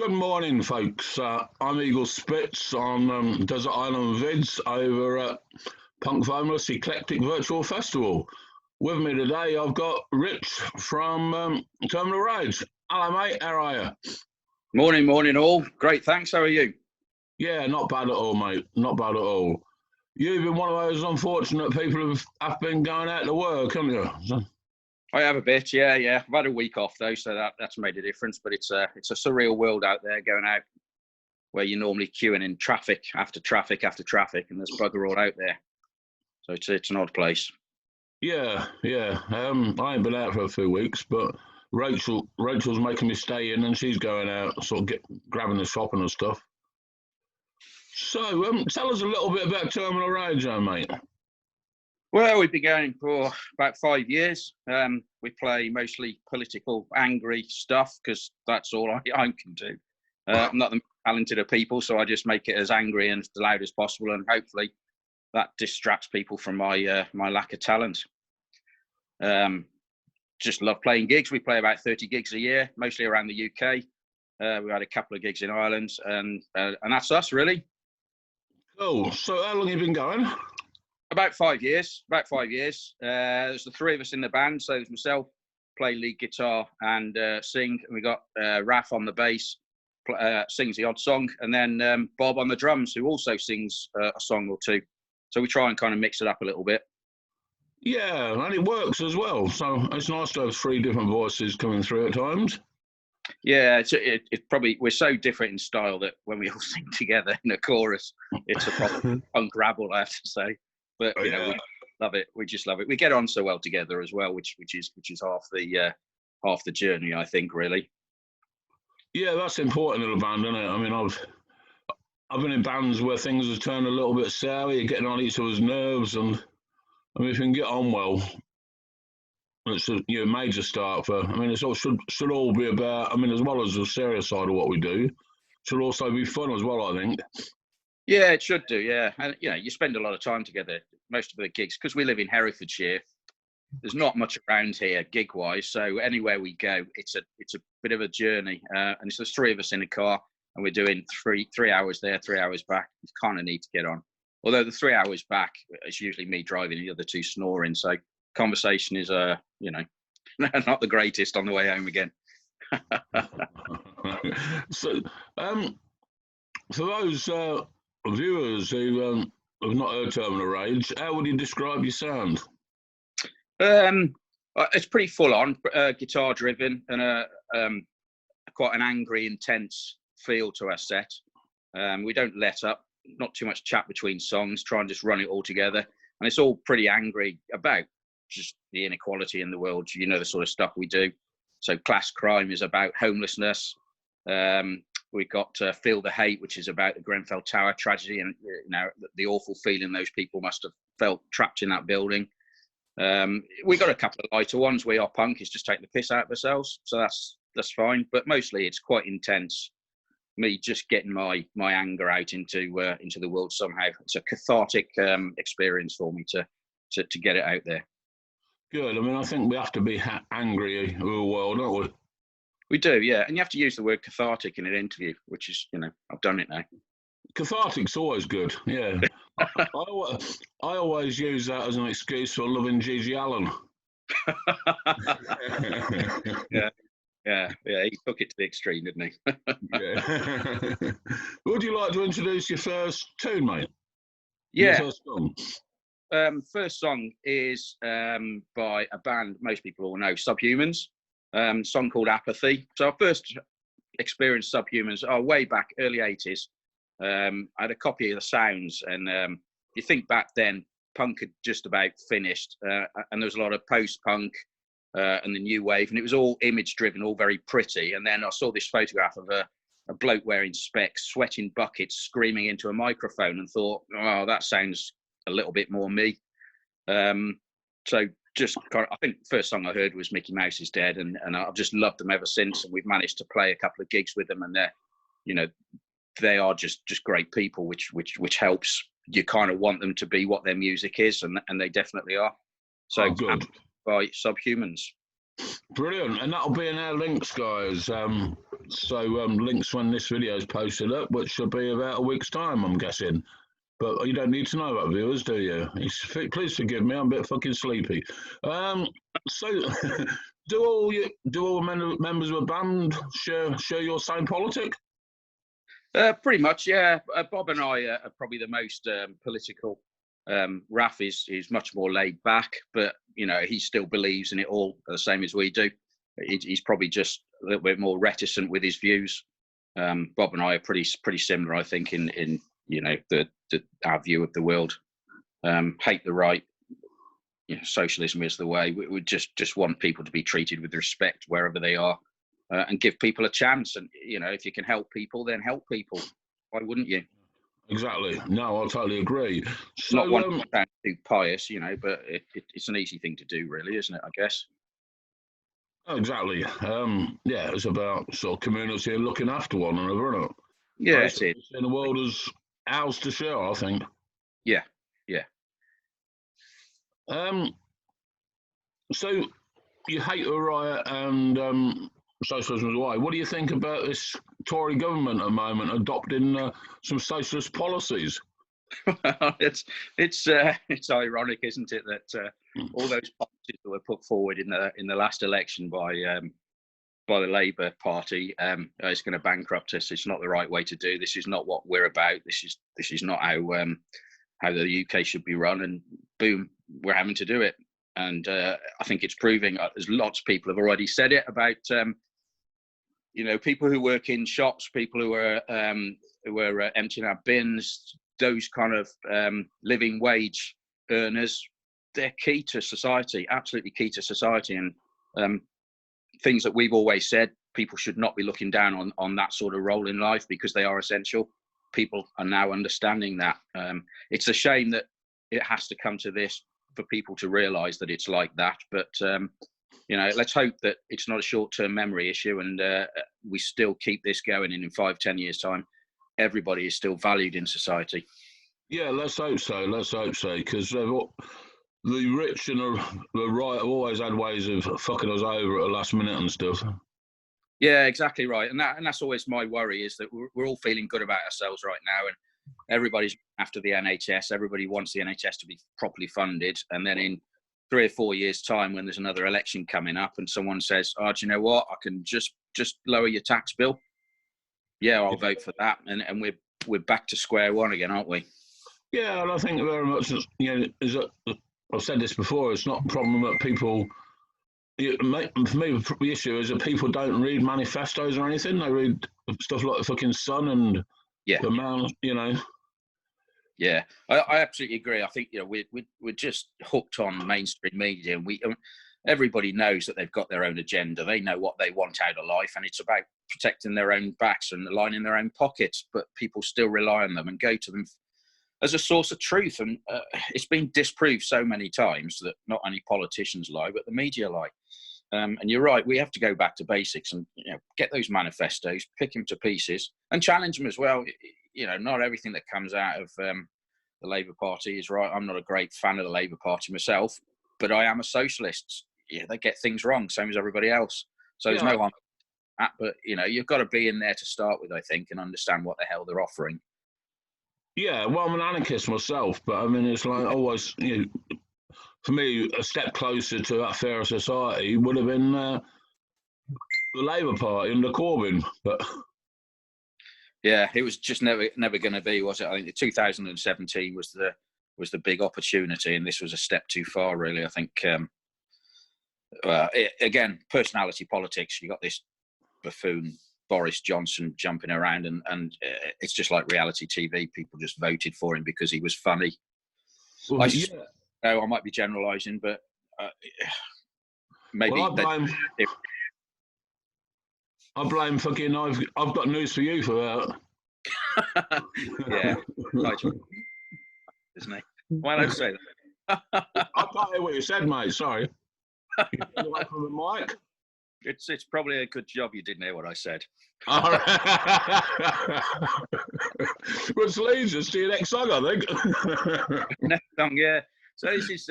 Good morning, folks. I'm Eagle Spitz on Desert Island Vids over at Punk Homeless Eclectic Virtual Festival. With me today, I've got Rich from Terminal Rage. Hello, mate. How are you? Morning, all. Great, thanks. How are you? Yeah, not bad at all, mate. Not bad at all. You've been one of those unfortunate people who have been going out to work, haven't you? I have a bit, yeah. I've had a week off though, so that's made a difference. But it's a surreal world out there, going out where you're normally queuing in traffic after traffic after traffic, and there's bugger all out there. So it's an odd place. Yeah. I ain't been out for a few weeks, but Rachel's making me stay in, and she's going out, sort of grabbing the shopping and stuff. So, tell us a little bit about Terminal Rage, mate. Well, we've been going for about 5 years. We play mostly political, angry stuff because that's all I can do. I'm not the most talented of people, so I just make it as angry and as loud as possible, and hopefully that distracts people from my lack of talent. Just love playing gigs. We play about 30 gigs a year, mostly around the UK. We had a couple of gigs in Ireland, and that's us, really. Cool. So how long have you been going? About 5 years. There's the three of us in the band. So there's myself, play lead guitar and sing. And we got Raf on the bass, sings the odd song. And then Bob on the drums, who also sings a song or two. So we try and kind of mix it up a little bit. Yeah, and it works as well. So it's nice to have three different voices coming through at times. Yeah, it's probably, we're so different in style that when we all sing together in a chorus, it's a proper punk rabble, I have to say. But you know, we love it. We just love it. We get on so well together as well, which is half the journey, I think, really. Yeah, that's important in a band, isn't it? I mean, I've been in bands where things have turned a little bit sour. You're getting on each other's nerves, and I mean, if you can get on well, it's a major start for. I mean, it all should all be about. I mean, as well as the serious side of what we do, should also be fun as well, I think. Yeah, it should do. Yeah, and you spend a lot of time together. Most of the gigs, because we live in Herefordshire, there's not much around here gig-wise. So anywhere we go, it's a bit of a journey. And it's the three of us in a car, and we're doing three hours there, 3 hours back. You kind of need to get on. Although the 3 hours back, it's usually me driving, the other two snoring. So conversation is not the greatest on the way home again. So, for those viewers who have not heard Terminal Rage, how would you describe your sound? It's pretty full on, guitar driven, and quite an angry, intense feel to our set. We don't let up, not too much chat between songs, try and just run it all together. And it's all pretty angry about just the inequality in the world, the sort of stuff we do. So Class Crime is about homelessness. We've got Feel the Hate, which is about the Grenfell Tower tragedy and the awful feeling those people must have felt trapped in that building. We got a couple of lighter ones. We Are Punk is just taking the piss out of ourselves, so that's fine. But mostly it's quite intense. Me just getting my anger out into the world somehow. It's a cathartic experience for me to get it out there. Good. I mean, I think we have to be angry with the world, don't we? We do, yeah. And you have to use the word cathartic in an interview, which is, I've done it now. Cathartic's always good, yeah. I always use that as an excuse for loving Gigi Allen. Yeah, he took it to the extreme, didn't he? Yeah. Would you like to introduce your first tune, mate? Yeah. Your first song? First song is by a band most people all know, Subhumans. Song called Apathy. So I first experienced Subhumans way back, early 80s. I had a copy of the sounds, and you think back then, punk had just about finished, and there was a lot of post-punk and the new wave, and it was all image-driven, all very pretty. And then I saw this photograph of a bloke wearing specs, sweating buckets, screaming into a microphone, and thought, oh, that sounds a little bit more me. So just I think the first song I heard was Mickey Mouse is Dead, and I've just loved them ever since. And we've managed to play a couple of gigs with them, and they are just great people, which helps. You kind of want them to be what their music is, and they definitely are. So good. By Subhumans. Brilliant, and that'll be in our links, guys. So links when this video is posted up, which should be about a week's time, I'm guessing. But you don't need to know that, viewers, do you? Please forgive me, I'm a bit fucking sleepy. So, do all members of a band share your same politic? Pretty much, yeah. Bob and I are probably the most political. Raf is much more laid back, but you know, he still believes in it all the same as we do. He's probably just a little bit more reticent with his views. Bob and I are pretty similar, I think, in you know, our view of the world. Hate the right. You know, socialism is the way. We just want people to be treated with respect wherever they are, and give people a chance. And you know, if you can help people, then help people. Why wouldn't you? Exactly. No, I totally agree. So, not one to sound too pious, you know, but it's an easy thing to do, really, isn't it? I guess. Exactly. Yeah, it's about sort of community and looking after one another, isn't it? Yeah, it is. In the world as ours to share, I think. Yeah. So you hate the riot and socialism away. What do you think about this Tory government at the moment adopting some socialist policies? It's ironic, isn't it, that all those policies that were put forward in the last election by the Labour Party is going to bankrupt us. It's not the right way to do. This is not what we're about. This is not how the UK should be run. And boom, we're having to do it. And I think it's proving. There's lots of people have already said it about you know, people who work in shops, people who are emptying out bins, those kind of living wage earners. They're key to society, absolutely key to society, and things that we've always said. People should not be looking down on that sort of role in life because they are essential. People are now understanding that. It's a shame that it has to come to this for people to realise that it's like that. But you know, let's hope that it's not a short-term memory issue, and we still keep this going. And in 5-10 years' time, everybody is still valued in society. Yeah, let's hope so. Let's hope so, because the rich and the right have always had ways of fucking us over at the last minute and stuff. Yeah, exactly right. And that's always my worry, is that we're all feeling good about ourselves right now, and everybody's after the NHS. Everybody wants the NHS to be properly funded, and then in 3 or 4 years' time, when there's another election coming up, and someone says, "Oh, do you know what? I can just lower your tax bill." Yeah, I'll vote for that, and we're back to square one again, aren't we? Yeah, and I think very much, you know, I've said this before. It's not a problem that people. For me, the issue is that people don't read manifestos or anything. They read stuff like the fucking Sun and the Man, you know. Yeah, I absolutely agree. I think, you know, we're just hooked on mainstream media, and everybody knows that they've got their own agenda. They know what they want out of life, and it's about protecting their own backs and lining their own pockets. But people still rely on them and go to them as a source of truth. And it's been disproved so many times that not only politicians lie, but the media lie. And you're right, we have to go back to basics and, you know, get those manifestos, pick them to pieces, and challenge them as well. You know, not everything that comes out of the Labour Party is right. I'm not a great fan of the Labour Party myself, but I am a socialist. Yeah, they get things wrong, same as everybody else. So there's no harm. But, you know, you've got to be in there to start with, I think, and understand what the hell they're offering. Yeah, well, I'm an anarchist myself, but I mean, it's like always, you know, for me, a step closer to that fairer society would have been the Labour Party under Corbyn, but yeah, it was just never going to be, was it? I think the 2017 was the big opportunity, and this was a step too far, really. I think. Again, personality politics. You got this buffoon Boris Johnson jumping around, and it's just like reality TV. People just voted for him because he was funny. Well, I might be generalising, but maybe. Well, I blame fucking. I've got news for you for that. Yeah, isn't he? Why don't I say that? I can't hear what you said, mate. Sorry. You away from the mic. It's probably a good job you didn't hear what I said. All right. Which leads us to your next song, I think. Next song, yeah. So this is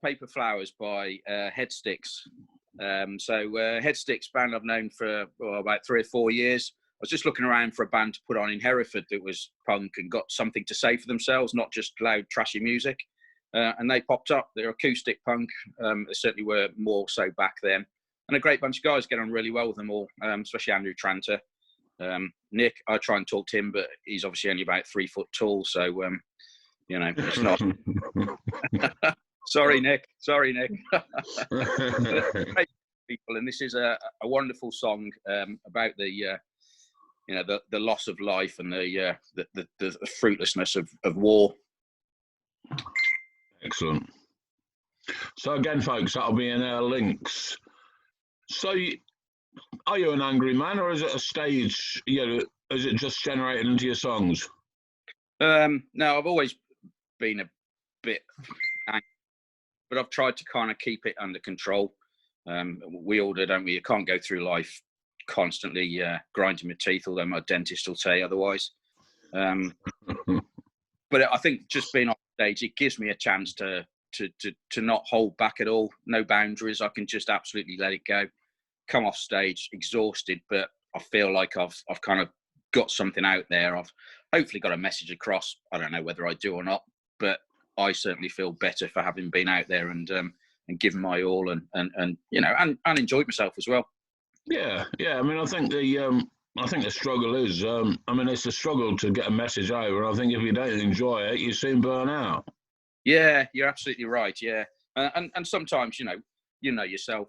Paper Flowers by Headsticks. Headsticks, band I've known for about 3 or 4 years. I was just looking around for a band to put on in Hereford that was punk and got something to say for themselves, not just loud, trashy music. And they popped up. They're acoustic punk. They certainly were more so back then. And a great bunch of guys, get on really well with them all, especially Andrew Tranter. Nick, I try and talk to him, but he's obviously only about 3 foot tall. So, it's not. Sorry, Nick. People, and this is a wonderful song about the loss of life and the fruitlessness of war. Excellent. So again, folks, that'll be in our links. So, are you an angry man, or is it a stage? Is it just generated into your songs? No, I've always been a bit angry, but I've tried to kind of keep it under control. We all do, don't we? You can't go through life constantly grinding my teeth, although my dentist will say otherwise. But I think just being on stage, it gives me a chance to not hold back at all. No boundaries. I can just absolutely let it go. Come off stage exhausted, but I feel like I've kind of got something out there. I've hopefully got a message across. I don't know whether I do or not, but I certainly feel better for having been out there and given my all and enjoyed myself as well. Yeah. I mean, I think the struggle is, it's a struggle to get a message over. I think if you don't enjoy it, you soon burn out. Yeah, you're absolutely right. Yeah, and sometimes you know yourself.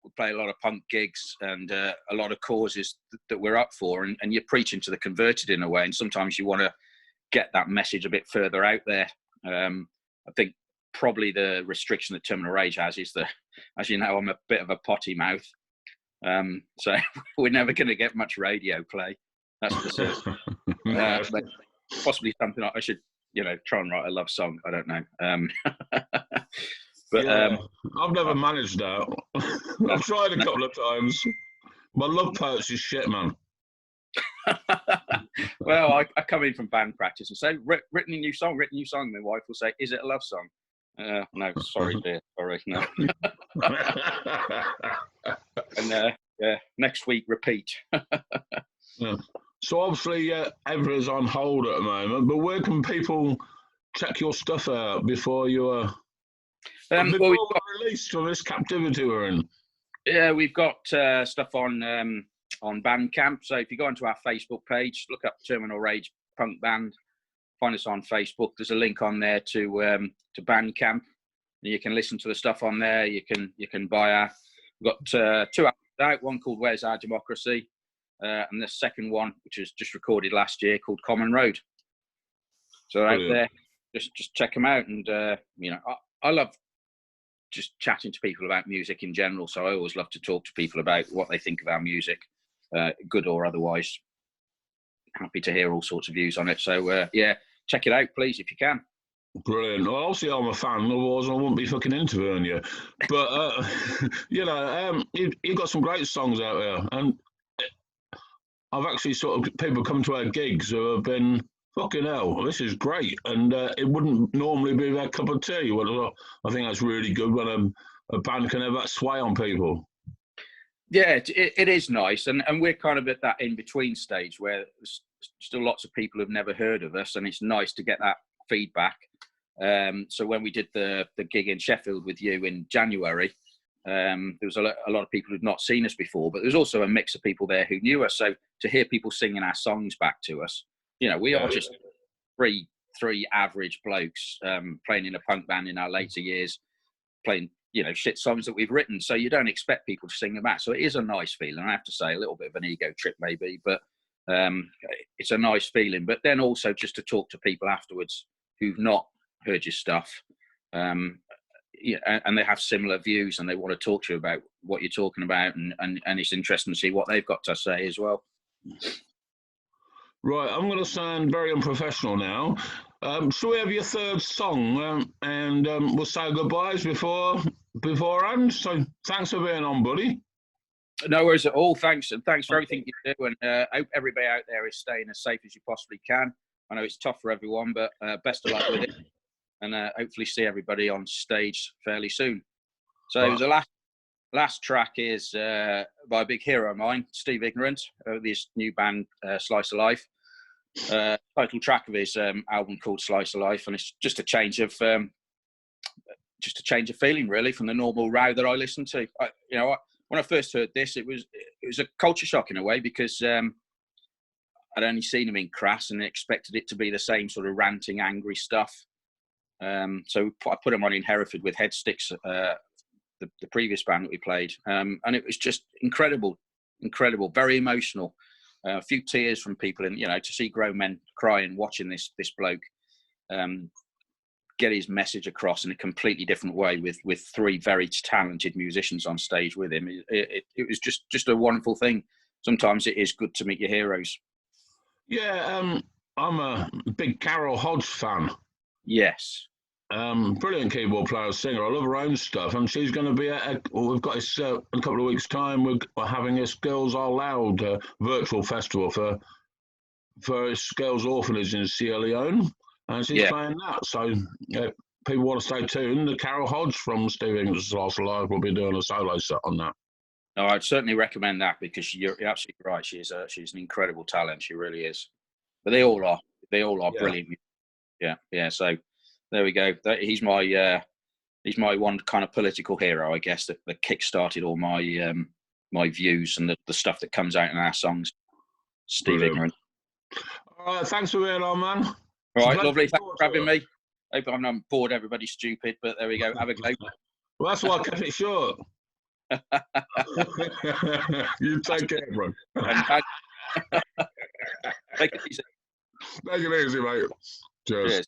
We play a lot of punk gigs and a lot of causes that we're up for, and you're preaching to the converted in a way. And sometimes you want to get that message a bit further out there. I think probably the restriction that Terminal Rage has is that, as you know, I'm a bit of a potty mouth. So we're never going to get much radio play. That's for certain. Possibly something I should, try and write a love song. I don't know. But I've never managed that. I've tried a couple of times. My love poetry is shit, man. Well, I come in from band practice and say, written a new song. My wife will say, is it a love song? No, sorry, dear. Sorry, no. And next week, repeat. Yeah. So obviously, everything's on hold at the moment, but where can people check your stuff out before you before we're released from this captivity we're in? Yeah, we've got stuff on Bandcamp. So if you go onto our Facebook page, look up Terminal Rage Punk Band, find us on Facebook. There's a link on there to Bandcamp. You can listen to the stuff on there. You can buy we've got 2 albums out. One called Where's Our Democracy, and the second one, which was just recorded last year, called Common Road. So out there, just check them out. And I love just chatting to people about music in general. So I always love to talk to people about what they think of our music, good or otherwise. Happy to hear all sorts of views on it. So check it out, please, if you can. Brilliant. Well, obviously I'm a fan, otherwise I wouldn't be fucking interviewing you. But you've got some great songs out there, and I've actually sort of people come to our gigs who have been, fucking hell, this is great, and it wouldn't normally be their cup of tea. Well, I think that's really good when a band can have that sway on people. Yeah, it is nice, and we're kind of at that in-between stage where there's still lots of people who've never heard of us, and it's nice to get that feedback. So when we did the gig in Sheffield with you in January, there was a lot of people who'd not seen us before, but there's also a mix of people there who knew us. So to hear people singing our songs back to us, we are just three average blokes playing in a punk band in our later years, playing shit songs that we've written. So you don't expect people to sing them back. So it is a nice feeling. I have to say, a little bit of an ego trip maybe, but it's a nice feeling. But then also just to talk to people afterwards who've not heard your stuff, and they have similar views and they want to talk to you about what you're talking about, and it's interesting to see what they've got to say as well. Right, I'm going to sound very unprofessional now. Shall we have your third song, and we'll say goodbyes beforehand? So thanks for being on, buddy. No worries at all. Thanks, and thanks for everything you do. And hope everybody out there is staying as safe as you possibly can. I know it's tough for everyone, but best of luck with it. And hopefully see everybody on stage fairly soon. So the Last track is by a big hero of mine, Steve Ignorant, this new band, Slice of Life. Title track of his album called Slice of Life, and it's just a change of feeling, really, from the normal row that I listen to. When I first heard this, it was a culture shock in a way, because I'd only seen him in Crass and expected it to be the same sort of ranting, angry stuff. So I put him on in Hereford with Headsticks, the previous band that we played, and it was just incredible, very emotional. A few tears from people, and to see grown men crying watching this bloke get his message across in a completely different way with three very talented musicians on stage with him. It was just a wonderful thing. Sometimes it is good to meet your heroes. Yeah, I'm a big Carol Hodge fan. Yes. Brilliant keyboard player, singer. I love her own stuff, and she's going to be we've got this in a couple of weeks' time. We're having this Girls Are Loud virtual festival for Girls Orphanage in Sierra Leone, and she's playing that. So people want to stay tuned. The Carol Hodge from Steve Ignorant's Slice of Life will be doing a solo set on that. No, I'd certainly recommend that, because you're absolutely right. She's an incredible talent. She really is. But they all are. They all are brilliant. Yeah. So there we go. He's my one kind of political hero, I guess, that kick-started all my my views and the stuff that comes out in our songs. Steve Ignorant. All right, thanks for being on, man. All right, lovely. Thanks for having me. Hope I'm not bored everybody stupid, but there we go. Have a go. Well, that's why I kept it short. You take care, bro. Take it easy. Take it easy, mate. Cheers.